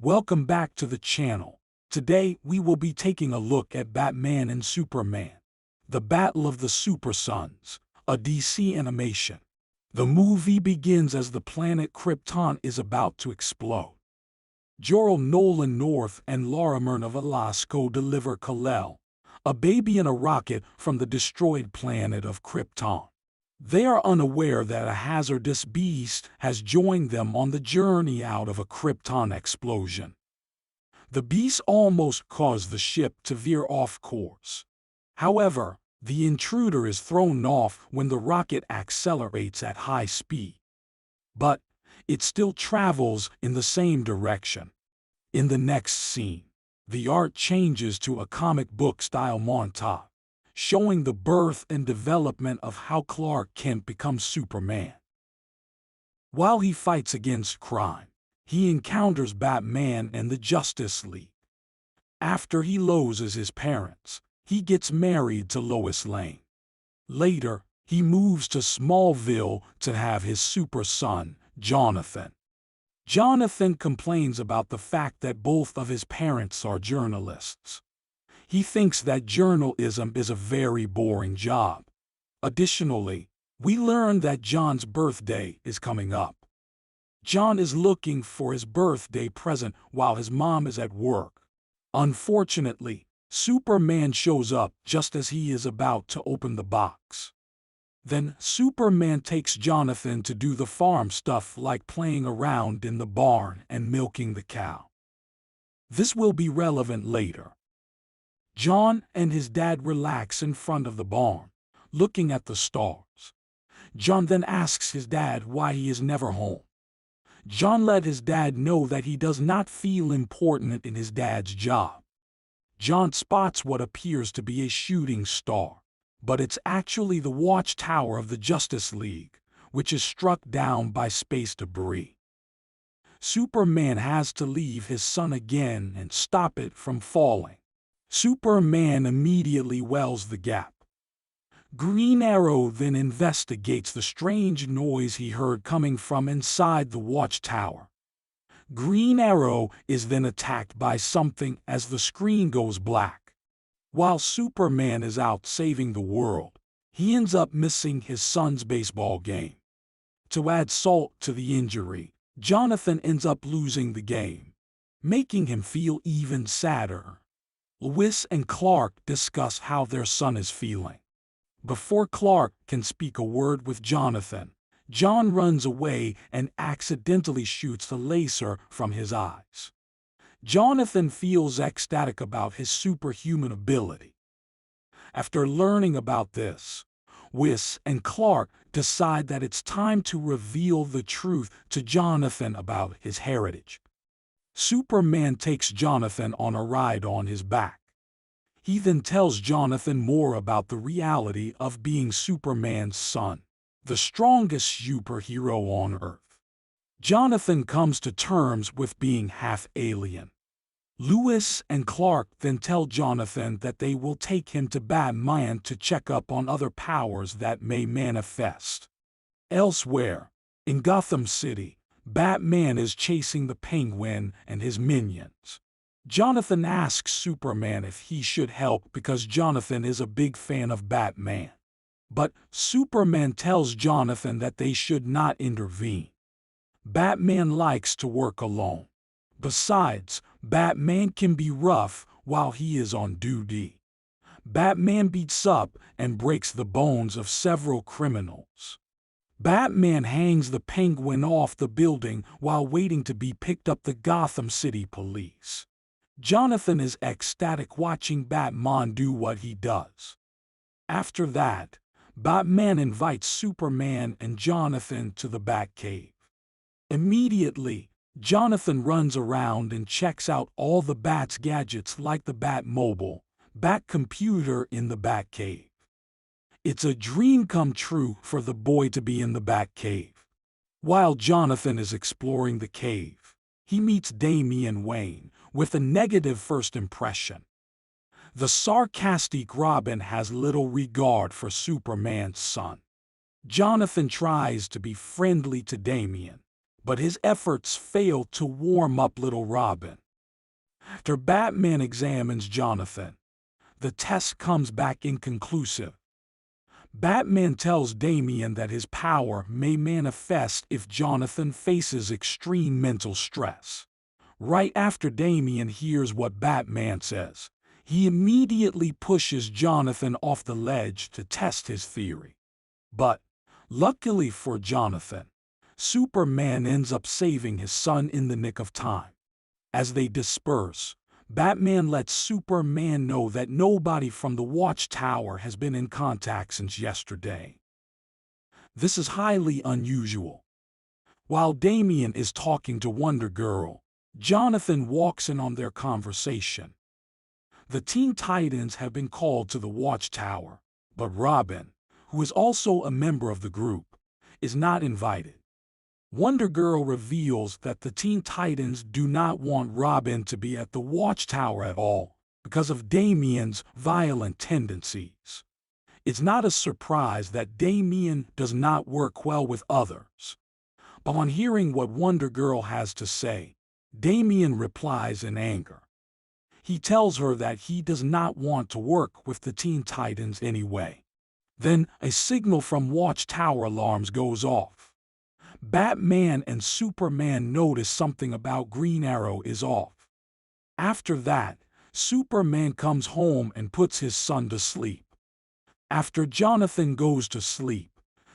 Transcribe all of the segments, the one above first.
Welcome back to the channel. Today we will be taking a look at Batman and Superman, The Battle of the Super Sons, a DC animation. The movie begins as the planet Kryton is about to explode. Jorel, Nolan North, and Lara Myrna Velasco deliver Kal-El, a baby in a rocket from the destroyed planet of Kryton. They are unaware that a hazardous beast has joined them on the journey out of a Kryton explosion. The beast almost caused the ship to veer off course. However, the intruder is thrown off when the rocket accelerates at high speed. But it still travels in the same direction. In the next scene, the art changes to a comic book-style montage, showing the birth and development of how Clark Kent becomes Superman. While he fights against crime, he encounters Batman and the Justice League. After he loses his parents, he gets married to Lois Lane. Later, he moves to Smallville to have his super son, Jonathan. Jonathan complains about the fact that both of his parents are journalists. He thinks that journalism is a very boring job. Additionally, we learn that John's birthday is coming up. John is looking for his birthday present while his mom is at work. Unfortunately, Superman shows up just as he is about to open the box. Then Superman takes Jonathan to do the farm stuff like playing around in the barn and milking the cow. This will be relevant later. John and his dad relax in front of the barn, looking at the stars. John then asks his dad why he is never home. John let his dad know that he does not feel important in his dad's job. John spots what appears to be a shooting star, but it's actually the watchtower of the Justice League, which is struck down by space debris. Superman has to leave his son again and stop it from falling. Superman immediately wells the gap. Green Arrow then investigates the strange noise he heard coming from inside the watchtower. Green Arrow is then attacked by something as the screen goes black. While Superman is out saving the world, he ends up missing his son's baseball game. To add salt to the injury, Jonathan ends up losing the game, making him feel even sadder. Lois and Clark discuss how their son is feeling. Before Clark can speak a word with Jonathan, John runs away and accidentally shoots a laser from his eyes. Jonathan feels ecstatic about his superhuman ability. After learning about this, Lois and Clark decide that it's time to reveal the truth to Jonathan about his heritage. Superman takes Jonathan on a ride on his back. He then tells Jonathan more about the reality of being Superman's son, the strongest superhero on Earth. Jonathan comes to terms with being half alien. Lois and Clark then tell Jonathan that they will take him to Batman to check up on other powers that may manifest. Elsewhere, in Gotham City, Batman is chasing the Penguin and his minions. Jonathan asks Superman if he should help because Jonathan is a big fan of Batman. But Superman tells Jonathan that they should not intervene. Batman likes to work alone. Besides, Batman can be rough while he is on duty. Batman beats up and breaks the bones of several criminals. Batman hangs the Penguin off the building while waiting to be picked up the Gotham City police. Jonathan is ecstatic watching Batman do what he does. After that, Batman invites Superman and Jonathan to the Batcave. Immediately, Jonathan runs around and checks out all the Bat's gadgets like the Batmobile, Batcomputer in the Batcave. It's a dream come true for the boy to be in the Batcave. While Jonathan is exploring the cave, he meets Damian Wayne with a negative first impression. The sarcastic Robin has little regard for Superman's son. Jonathan tries to be friendly to Damian, but his efforts fail to warm up little Robin. After Batman examines Jonathan, the test comes back inconclusive. Batman tells Damian that his power may manifest if Jonathan faces extreme mental stress. Right after Damian hears what Batman says, he immediately pushes Jonathan off the ledge to test his theory. But, luckily for Jonathan, Superman ends up saving his son in the nick of time. As they disperse, Batman lets Superman know that nobody from the Watchtower has been in contact since yesterday. This is highly unusual. While Damian is talking to Wonder Girl, Jonathan walks in on their conversation. The Teen Titans have been called to the Watchtower, but Robin, who is also a member of the group, is not invited. Wonder Girl reveals that the Teen Titans do not want Robin to be at the Watchtower at all because of Damian's violent tendencies. It's not a surprise that Damian does not work well with others. But on hearing what Wonder Girl has to say, Damian replies in anger. He tells her that he does not want to work with the Teen Titans anyway. Then a signal from Watchtower alarms goes off. Batman and Superman notice something about Green Arrow is off. After that, Superman comes home and puts his son to sleep. After Jonathan goes to sleep,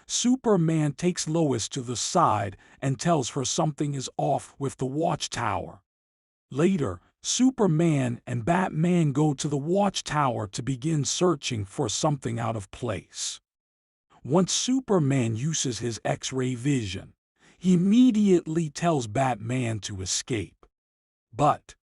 Superman takes Lois to the side and tells her something is off with the Watchtower. Later, Superman and Batman go to the Watchtower to begin searching for something out of place. Once Superman uses his X-ray vision, he immediately tells Batman to escape. But,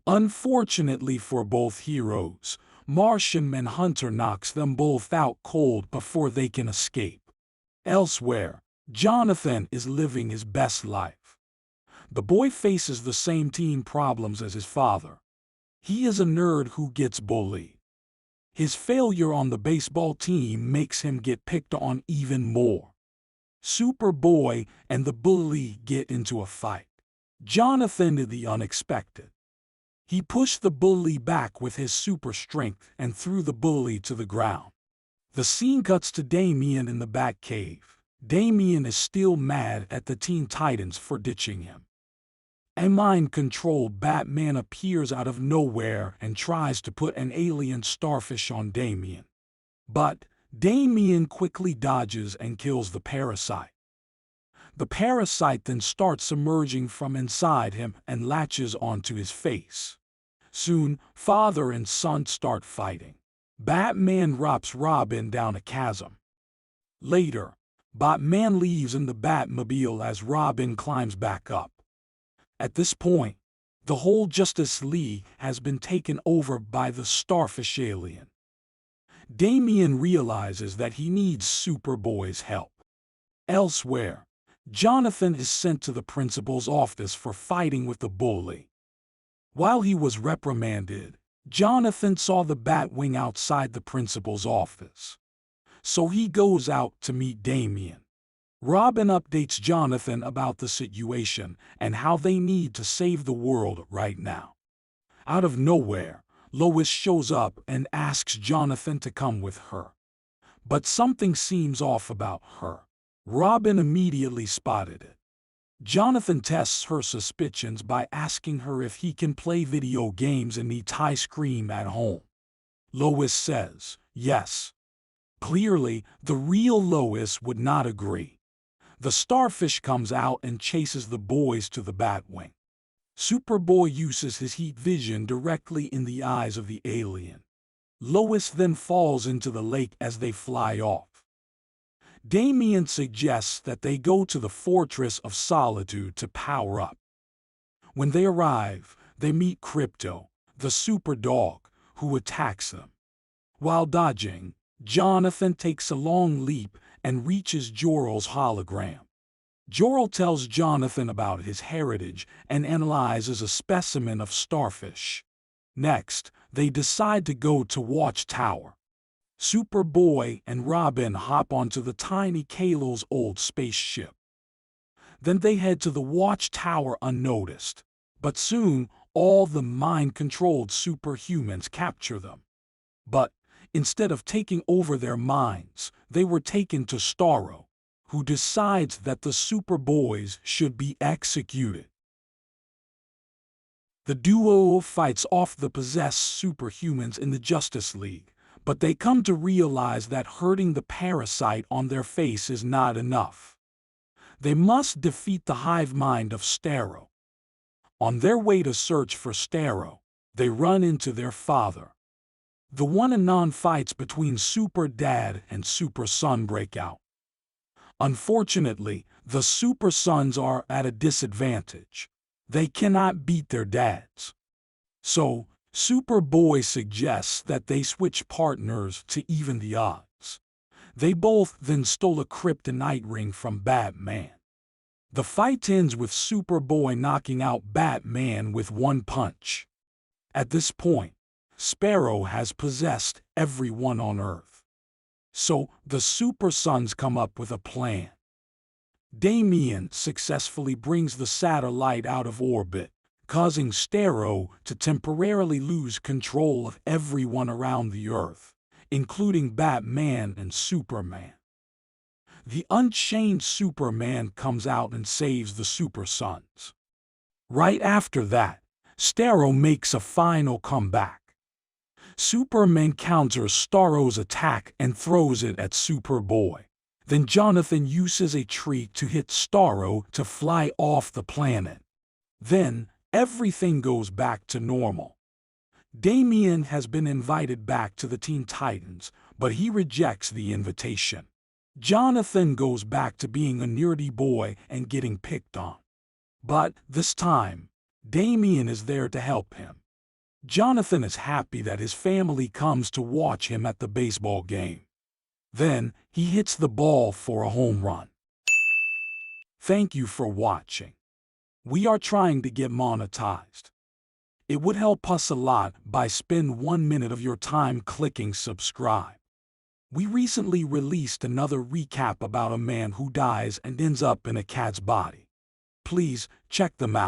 unfortunately for both heroes, Martian Manhunter knocks them both out cold before they can escape. Elsewhere, Jonathan is living his best life. The boy faces the same teen problems as his father. He is a nerd who gets bullied. His failure on the baseball team makes him get picked on even more. Superboy and the bully get into a fight. Jonathan did the unexpected. He pushed the bully back with his super strength and threw the bully to the ground. The scene cuts to Damian in the Batcave. Damian is still mad at the Teen Titans for ditching him. A mind-controlled Batman appears out of nowhere and tries to put an alien starfish on Damian. But Damian quickly dodges and kills the parasite. The parasite then starts emerging from inside him and latches onto his face. Soon, father and son start fighting. Batman drops Robin down a chasm. Later, Batman leaves in the Batmobile as Robin climbs back up. At this point, the whole Justice League has been taken over by the starfish alien. Damian realizes that he needs Superboy's help. Elsewhere, Jonathan is sent to the principal's office for fighting with the bully. While he was reprimanded, Jonathan saw the Batwing outside the principal's office. So he goes out to meet Damian. Robin updates Jonathan about the situation and how they need to save the world right now. Out of nowhere, Lois shows up and asks Jonathan to come with her. But something seems off about her. Robin immediately spotted it. Jonathan tests her suspicions by asking her if he can play video games and eat ice cream at home. Lois says, yes. Clearly, the real Lois would not agree. The starfish comes out and chases the boys to the Batwing. Superboy uses his heat vision directly in the eyes of the alien. Lois then falls into the lake as they fly off. Damian suggests that they go to the Fortress of Solitude to power up. When they arrive, they meet Kryton, the super dog, who attacks them. While dodging, Jonathan takes a long leap and reaches Jorel's hologram. Jorel tells Jonathan about his heritage and analyzes a specimen of starfish. Next, they decide to go to Watchtower. Superboy and Robin hop onto the tiny Kal-El's old spaceship. Then they head to the watchtower unnoticed. But soon, all the mind-controlled superhumans capture them. But instead of taking over their minds, they were taken to Starro, who decides that the Superboys should be executed. The duo fights off the possessed superhumans in the Justice League, but they come to realize that hurting the parasite on their face is not enough. They must defeat the hive mind of Starro. On their way to search for Starro, they run into their father. The one-and-none fights between Super Dad and Super Son break out. Unfortunately, the Super Sons are at a disadvantage. They cannot beat their dads. So, Superboy suggests that they switch partners to even the odds. They both then stole a kryptonite ring from Batman. The fight ends with Superboy knocking out Batman with one punch. At this point, Sparrow has possessed everyone on Earth. So, the Super Sons come up with a plan. Damian successfully brings the satellite out of orbit, causing Starro to temporarily lose control of everyone around the Earth, including Batman and Superman. The Unchained Superman comes out and saves the Super Sons. Right after that, Starro makes a final comeback. Superman counters Starro's attack and throws it at Superboy. Then Jonathan uses a tree to hit Starro to fly off the planet. Then, everything goes back to normal. Damian has been invited back to the Teen Titans, but he rejects the invitation. Jonathan goes back to being a nerdy boy and getting picked on. But this time, Damian is there to help him. Jonathan is happy that his family comes to watch him at the baseball game. Then, he hits the ball for a home run. Thank you for watching. We are trying to get monetized. It would help us a lot by spend 1 minute of your time clicking subscribe. We recently released another recap about a man who dies and ends up in a cat's body. Please check them out.